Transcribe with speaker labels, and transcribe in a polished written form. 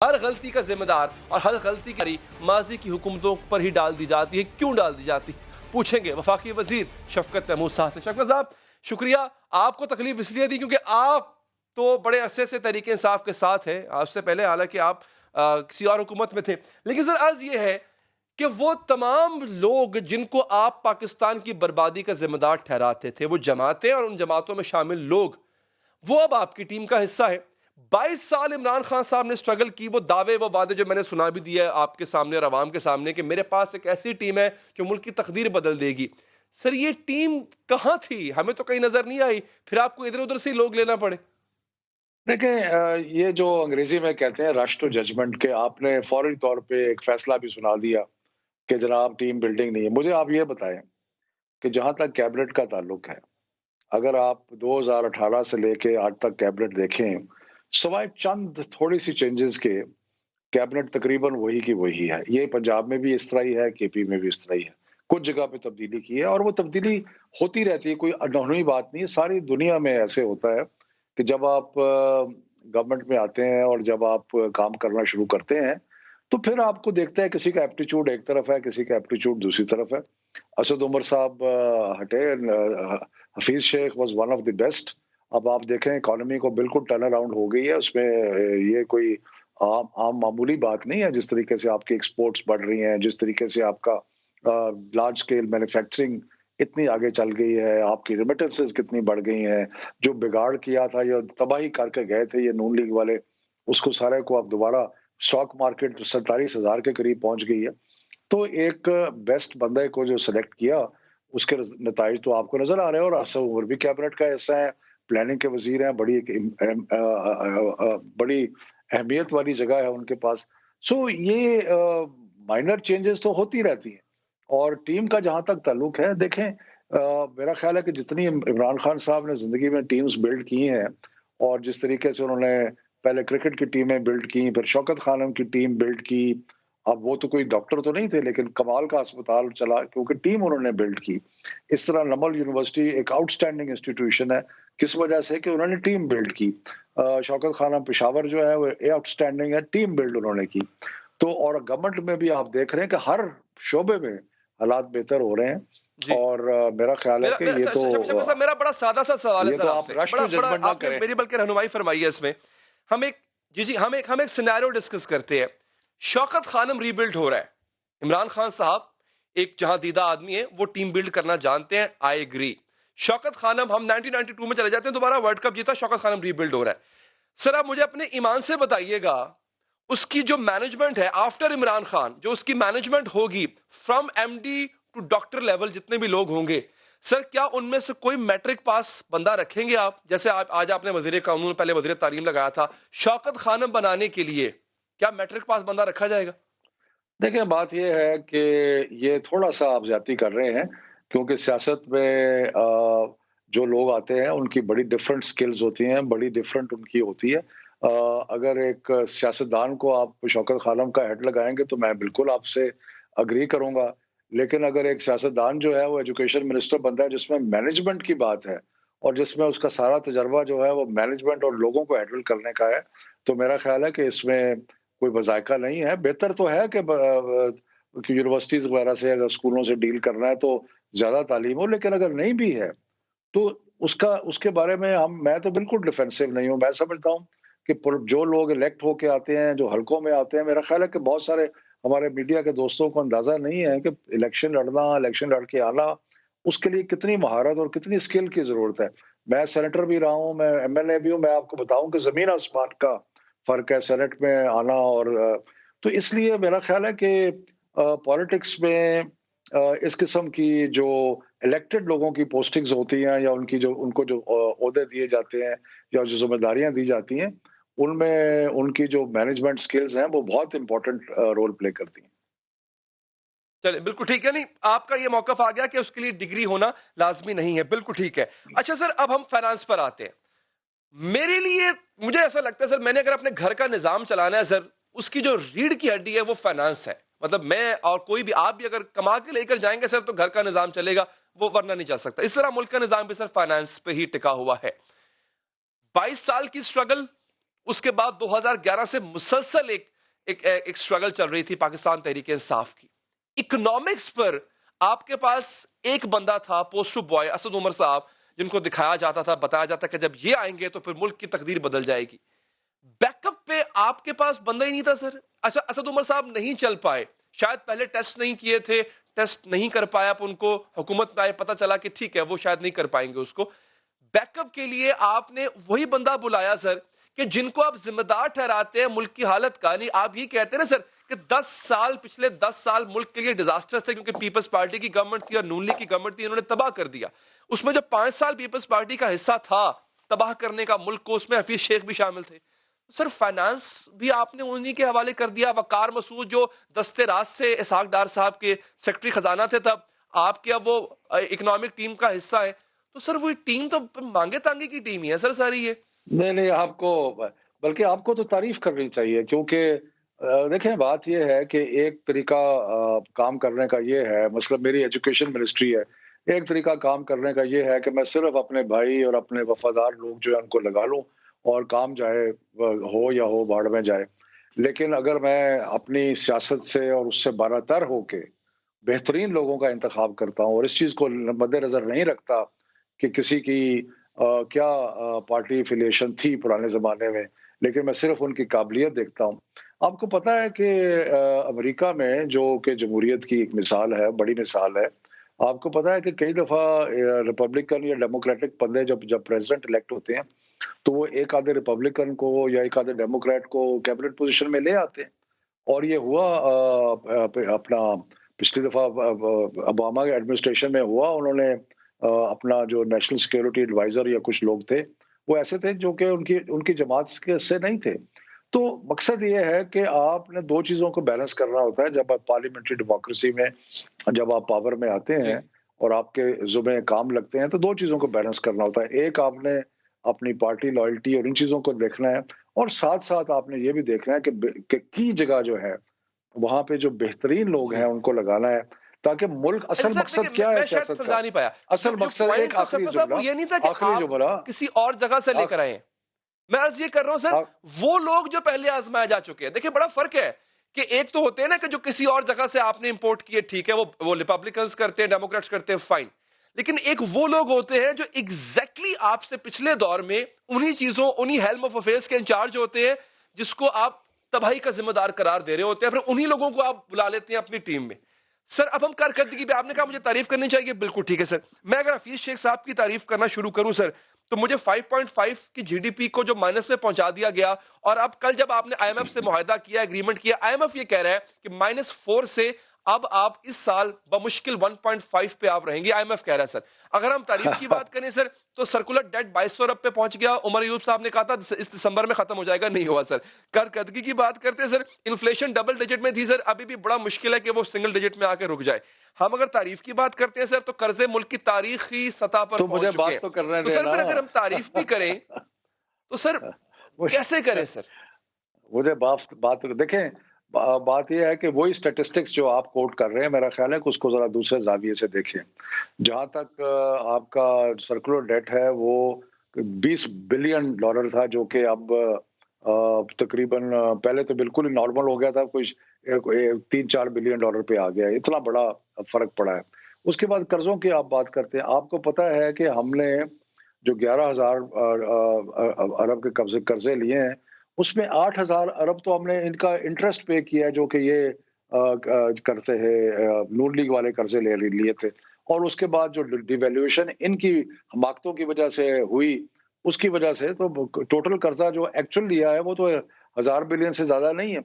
Speaker 1: ہر غلطی کا ذمہ دار اور ہر غلطی کی ماضی کی حکومتوں پر ہی ڈال دی جاتی ہے. کیوں ڈال دی جاتی؟ پوچھیں گے وفاقی وزیر شفقت محمود صاحب سے. شفقت صاحب شکریہ. آپ کو تکلیف اس لیے دی کیونکہ آپ تو بڑے عرصے سے تحریک انصاف کے ساتھ ہیں, آپ سے پہلے حالانکہ آپ کسی اور حکومت میں تھے, لیکن سر عرض یہ ہے کہ وہ تمام لوگ جن کو آپ پاکستان کی بربادی کا ذمہ دار ٹھہراتے تھے, وہ جماعتیں اور ان جماعتوں میں شامل لوگ, وہ اب آپ کی ٹیم کا حصہ ہے. 22 سال عمران خان صاحب نے سٹرگل کی, وہ دعوے وہ وعدے جو میں نے سنا بھی دیا ہے آپ کے سامنے اور عوام کے سامنے کہ میرے پاس ایک ایسی ٹیم ہے جو ملک کی تقدیر بدل دے گی. سر یہ ٹیم کہاں تھی؟ ہمیں تو کہیں نظر نہیں آئی, پھر آپ کو ادھر ادھر سے لوگ لینا پڑے.
Speaker 2: دیکھیں, یہ جو انگریزی میں کہتے ہیں رش ٹو ججمنٹ, کہ آپ نے فوری طور پہ ایک فیصلہ بھی سنا دیا کہ جناب ٹیم بلڈنگ نہیں ہے. مجھے آپ یہ بتائیں کہ جہاں تک کیبنٹ کا تعلق ہے, اگر آپ 2018 سے لے کے آج تک کیبنٹ دیکھیں, سوائے چند تھوڑی سی چینجز کے کیبنٹ تقریباً وہی کی وہی ہے. یہ پنجاب میں بھی اس طرح ہی ہے, کے پی میں بھی اس طرح ہی ہے. کچھ جگہ پہ تبدیلی کی ہے اور وہ تبدیلی ہوتی رہتی ہے, کوئی انہونی بات نہیں. ساری دنیا میں ایسے ہوتا ہے کہ جب آپ گورنمنٹ میں آتے ہیں اور جب آپ کام کرنا شروع کرتے ہیں تو پھر آپ کو دیکھتے ہیں کسی کا ایپٹیچیوڈ ایک طرف ہے, کسی کا ایپٹیچیوڈ دوسری طرف ہے. اسد عمر صاحب ہٹے, حفیظ شیخ was one of the best. اب آپ دیکھیں اکانومی کو بالکل ٹرن اراؤنڈ ہو گئی ہے. اس میں یہ کوئی عام معمولی بات نہیں ہے. جس طریقے سے آپ کی ایکسپورٹس بڑھ رہی ہیں, جس طریقے سے آپ کا لارج سکیل مینوفیکچرنگ اتنی آگے چل گئی ہے, آپ کی ریمیٹنسز کتنی بڑھ گئی ہیں. جو بگاڑ کیا تھا یا تباہی کر کے گئے تھے یہ نون لیگ والے, اس کو سارے کو اب دوبارہ اسٹاک مارکیٹ 47,000 کے قریب پہنچ گئی ہے. تو ایک بیسٹ بندے کو جو سلیکٹ کیا اس کے نتائج تو آپ کو نظر آ رہے ہیں. اور اسد عمر بھی کیبنٹ کا حصہ ہے, پلاننگ کے وزیر ہیں, بڑی اہمیت والی جگہ ہے ان کے پاس. سو یہ مائنر چینجز تو ہوتی رہتی ہیں. اور ٹیم کا جہاں تک تعلق ہے, دیکھیں میرا خیال ہے کہ جتنی عمران خان صاحب نے زندگی میں ٹیمز بلڈ کی ہیں اور جس طریقے سے انہوں نے پہلے کرکٹ کی ٹیمیں بلڈ کی, پھر شوکت خانم کی ٹیم بلڈ کی. اب وہ تو کوئی ڈاکٹر تو نہیں تھے لیکن کمال کا اسپتال چلا کیونکہ ٹیم انہوں نے بلڈ کی. اس طرح نمل یونیورسٹی ایک آؤٹ سٹینڈنگ انسٹیٹیوشن ہے, کس وجہ سے کہ انہوں نے ٹیم بلڈ کی. شوکت خانم پشاور جو ہے وہ آؤٹ سٹینڈنگ ہے, ٹیم بلڈ انہوں نے کی. تو اور گورنمنٹ میں بھی آپ دیکھ رہے ہیں کہ ہر شعبے میں حالات بہتر ہو رہے ہیں.
Speaker 1: جی.
Speaker 2: اور میرا خیال ہے کہ یہ تو
Speaker 1: شفقت صاحب میرا بڑا سادہ سا سوال ہے
Speaker 2: یہ
Speaker 1: سر
Speaker 2: تو
Speaker 1: آپ
Speaker 2: آپ
Speaker 1: سے,
Speaker 2: رش ٹو ججمنٹ نہ
Speaker 1: آپ نے
Speaker 2: کریں.
Speaker 1: میری بلکہ رہنمائی فرمائی ہے اس میں. ہم ایک سینیریو ڈسکس کرتے ہیں. شوکت خانم ری بلڈ ہو رہا ہے, عمران خان صاحب ایک جہاں دیدہ آدمی ہے, وہ ٹیم بلڈ کرنا جانتے ہیں, آئی ایگری. شوکت خانم ہم 1992 میں چلے جاتے ہیں, دوبارہ ورلڈ کپ جیتا, شوکت خانم ری بلڈ ہو رہا ہے. سر آپ مجھے اپنے ایمان سے بتائیے گا اس کی جو مینجمنٹ ہے آفٹر عمران خان, جو اس کی مینجمنٹ ہوگی from M D to doctor level, جتنے بھی لوگ ہوں گے, سر کیا ان میں سے کوئی میٹرک پاس بندہ رکھیں گے آپ؟ جیسے آج آپ نے وزیر قانون, پہلے وزیر تعلیم لگایا تھا, شوکت خانم بنانے کے لیے کیا میٹرک پاس بندہ رکھا جائے گا؟
Speaker 2: دیکھیں بات یہ ہے کہ یہ تھوڑا سا آپ زیادتی کر رہے ہیں, کیونکہ سیاست میں جو لوگ آتے ہیں ان کی بڑی ڈفرینٹ سکلز ہوتی ہیں, بڑی ڈفرینٹ ان کی ہوتی ہے. اگر ایک سیاستدان کو آپ شوکت خانم کا ہیڈ لگائیں گے تو میں بالکل آپ سے اگری کروں گا. لیکن اگر ایک سیاستدان جو ہے وہ ایجوکیشن منسٹر بنتا ہے جس میں مینجمنٹ کی بات ہے اور جس میں اس کا سارا تجربہ جو ہے وہ مینجمنٹ اور لوگوں کو ہینڈل کرنے کا ہے, تو میرا خیال ہے کہ اس میں کوئی بذائقہ نہیں ہے. بہتر تو ہے کہ یونیورسٹیز وغیرہ سے اگر اسکولوں سے ڈیل کرنا ہے تو زیادہ تعلیم ہو, لیکن اگر نہیں بھی ہے تو اس کے بارے میں میں تو بالکل ڈیفینسو نہیں ہوں. میں سمجھتا ہوں کہ جو لوگ الیکٹ ہو کے آتے ہیں, جو حلقوں میں آتے ہیں, میرا خیال ہے کہ بہت سارے ہمارے میڈیا کے دوستوں کو اندازہ نہیں ہے کہ الیکشن لڑنا, الیکشن لڑ کے آنا, اس کے لیے کتنی مہارت اور کتنی اسکل کی ضرورت ہے. میں سینیٹر بھی رہا ہوں, میں ایم ایل اے بھی ہوں. میں آپ کو بتاؤں کہ زمین آسمان کا فرق ہے سینٹ میں آنا اور تو اس لیے میرا خیال ہے کہ پالیٹکس میں اس قسم کی جو الیکٹڈ لوگوں کی پوسٹنگز ہوتی ہیں یا ان کو جو عہدے دیے جاتے ہیں یا جو ذمہ داریاں دی جاتی ہیں, ان میں ان کی جو مینجمنٹ سکلز ہیں وہ بہت امپورٹنٹ رول پلے کرتی ہیں.
Speaker 1: چلے بالکل ٹھیک ہے, نہیں آپ کا یہ موقف آ گیا کہ اس کے لیے ڈگری ہونا لازمی نہیں ہے, بالکل ٹھیک ہے. اچھا سر, اب ہم فائنانس پر آتے ہیں. میرے لیے مجھے ایسا لگتا ہے سر, میں نے اگر اپنے گھر کا نظام چلانا ہے سر, اس کی جو ریڑھ کی ہڈی ہے وہ فائنانس ہے. مطلب میں اور کوئی بھی, آپ بھی اگر کما کے لے کر جائیں گے سر تو گھر کا نظام چلے گا, وہ ورنہ نہیں چل سکتا. اس طرح ملک کا نظام بھی سر فائنانس پہ ہی ٹکا ہوا ہے. 22 سال کی سٹرگل, اس کے بعد 2011 سے مسلسل ایک سٹرگل چل رہی تھی پاکستان تحریک انصاف کی. اکنامکس پر آپ کے پاس ایک بندہ تھا پوسٹر بوائے اسد عمر صاحب, جن کو دکھایا جاتا تھا, بتایا جاتا کہ جب یہ آئیں گے تو پھر ملک کی تقدیر بدل جائے گی. بیک اپ پہ آپ کے پاس بندہ ہی نہیں تھا سر. اچھا, اسد عمر صاحب نہیں چل پائے, شاید پہلے ٹیسٹ نہیں کیے تھے, ٹیسٹ نہیں کر پایا, ان کو حکومت میں آئے پتہ چلا کہ ٹھیک ہے وہ شاید نہیں کر پائیں گے اس کو. بیک اپ کے لیے آپ نے وہی بندہ بلایا سر کہ جن کو آپ ذمہ دار ٹھہراتے ہیں ملک کی حالت کا. نہیں, آپ یہ کہتے ہیں نا سر کہ 10 سال, پچھلے 10 سال ملک کے لیے ڈیزاسٹر تھے کیونکہ پیپلز پارٹی کی گورنمنٹ تھی اور نون لیگ کی گورنمنٹ تھی, انہوں نے تباہ کر دیا. اس میں جو 5 سال پیپلز پارٹی کا حصہ تھا تباہ کرنے کا ملک کو, اس میں حفیظ شیخ بھی شامل تھے. سر فائنانس بھی آپ نے انہی کے حوالے کر دیا. وقار مسعود جو دستے راز سے اسحاق ڈار صاحب کے سیکرٹری خزانہ تھے تب, آپ کے اب وہ اکنامک ٹیم کا حصہ ہیں. تو سر وہ ٹیم تو مانگے تانگے کی ٹیم ہی ہے سر ساری. یہ
Speaker 2: نہیں, آپ کو بلکہ آپ کو تو تعریف کرنی چاہیے, کیونکہ دیکھیں بات یہ ہے کہ ایک طریقہ کام کرنے کا یہ ہے, مثلا میری ایجوکیشن منسٹری ہے, ایک طریقہ کام کرنے کا یہ ہے کہ میں صرف اپنے بھائی اور اپنے وفادار لوگ جو ہیں ان کو لگا لوں اور کام چاہے ہو یا ہو بھاڑ میں جائے. لیکن اگر میں اپنی سیاست سے اور اس سے بالاتر ہو کے بہترین لوگوں کا انتخاب کرتا ہوں اور اس چیز کو مد نظر نہیں رکھتا کہ کسی کی کیا پارٹی افیلیشن تھی پرانے زمانے میں, لیکن میں صرف ان کی قابلیت دیکھتا ہوں. آپ کو پتہ ہے کہ امریکہ میں جو کہ جمہوریت کی ایک مثال ہے, بڑی مثال ہے, آپ کو پتہ ہے کہ کئی دفعہ ریپبلکن یا ڈیموکریٹک بندے جب پریزیڈنٹ الیکٹ ہوتے ہیں تو وہ ایک آدھے ریپبلکن کو یا ایک آدھے ڈیموکریٹ کو کیبنٹ پوزیشن میں لے آتے ہیں. اور یہ ہوا اپنا پچھلی دفعہ اوباما کے ایڈمنسٹریشن میں ہوا. انہوں نے اپنا جو نیشنل سیکیورٹی ایڈوائزر یا کچھ لوگ تھے وہ ایسے تھے جو کہ ان کی جماعت سے نہیں تھے. تو مقصد یہ ہے کہ آپ نے دو چیزوں کو بیلنس کرنا ہوتا ہے جب آپ پارلیمنٹری ڈیموکریسی میں, جب آپ پاور میں آتے ہیں اور آپ کے ذمہ کام لگتے ہیں, تو دو چیزوں کو بیلنس کرنا ہوتا ہے. ایک آپ نے اپنی پارٹی لائلٹی اور ان چیزوں کو دیکھنا ہے, اور ساتھ ساتھ آپ نے یہ بھی دیکھنا ہے کہ کی جگہ جو ہے وہاں پہ جو بہترین لوگ ہیں ان کو لگانا ہے, تاکہ ملک اصل مقصد کیا ہے سیاست کا,
Speaker 1: نہیں پایا
Speaker 2: اصل مقصد ایک آخری
Speaker 1: جملہ کسی اور جگہ سے لے کر آئے. میں عرض یہ کر رہا ہوں سر, وہ لوگ جو پہلے آزمائے جا چکے ہیں, دیکھیں بڑا فرق ہے کہ ایک تو ہوتے ہیں نا کہ جو کسی اور جگہ سے آپ نے امپورٹ کیے, ٹھیک ہے وہ ریپبلکنز کرتے ہیں, ڈیموکریٹس کرتے ہیں, فائن. لیکن ایک وہ لوگ ہوتے ہیں جو ایگزیکٹلی آپ سے پچھلے دور میں انہی چیزوں, انہی ہیلم آف افیئرس کے انچارج ہوتے ہیں جس کو آپ تباہی کا ذمہ دار قرار دے رہے ہوتے ہیں, پھر انہی لوگوں کو آپ بلا لیتے ہیں اپنی ٹیم میں. سر اب ہم کارکردگی پہ, آپ نے کہا مجھے تعریف کرنی چاہیے, بالکل ٹھیک ہے سر. میں اگر حفیظ شیخ صاحب کی تعریف کرنا شروع کروں سر, تو مجھے 5.5 کی جی ڈی پی کو جو مائنس میں پہنچا دیا گیا, اور اب کل جب آپ نے آئی ایم ایف سے معاہدہ کیا, ایگریمنٹ کیا, آئی ایم ایف یہ کہہ رہا ہے کہ -4 سے اب آپ اس سال بمشکل 1.5 پہ آپ رہیں گے, آئی ایم ایف کہہ رہا ہے سر. اگر ہم تعریف کی بات کریں سر, تو سرکولر ڈیٹ 2200 ارب پہ پہنچ گیا. عمر ایوب صاحب نے کہا تھا اس دسمبر میں ختم ہو جائے گا, نہیں ہوا سر. کارکردگی کی بات کرتے ہیں سر, انفلیشن ڈبل ڈیجٹ میں تھی سر, ابھی بھی بڑا مشکل ہے کہ وہ سنگل ڈیجٹ میں آ کے رک جائے. ہم اگر تعریف کی بات کرتے ہیں سر, تو قرضے ملک کی تاریخی سطح پر پہنچ چکے ہیں. تو سر پھر اگر ہم تعریف بھی کریں تو سر کیسے کریں سر؟
Speaker 2: مجھے بات دیکھیں, بات یہ ہے کہ وہی سٹیٹسٹکس جو آپ کوٹ کر رہے ہیں, میرا خیال ہے کہ اس کو ذرا دوسرے زاویے سے دیکھیں. جہاں تک آپ کا سرکولر ڈیٹ ہے وہ $20 بلین تھا, جو کہ اب تقریباً پہلے تو بالکل ہی نارمل ہو گیا تھا, کوئی $3-4 بلین پہ آ گیا. اتنا بڑا فرق پڑا ہے. اس کے بعد قرضوں کی آپ بات کرتے ہیں, آپ کو پتہ ہے کہ ہم نے جو 11,000 ارب کے قرضے لیے ہیں, اس میں 8,000 ارب تو ہم نے ان کا انٹرسٹ پے کیا ہے, جو کہ یہ کرتے ہیں نون لیگ والے قرضے لیے تھے. اور اس کے بعد جو ڈیویلیویشن ان کی حماقتوں کی وجہ سے ہوئی, اس کی وجہ سے تو ٹوٹل قرضہ جو ایکچوئل لیا ہے وہ تو 1,000 بلین سے زیادہ نہیں ہے.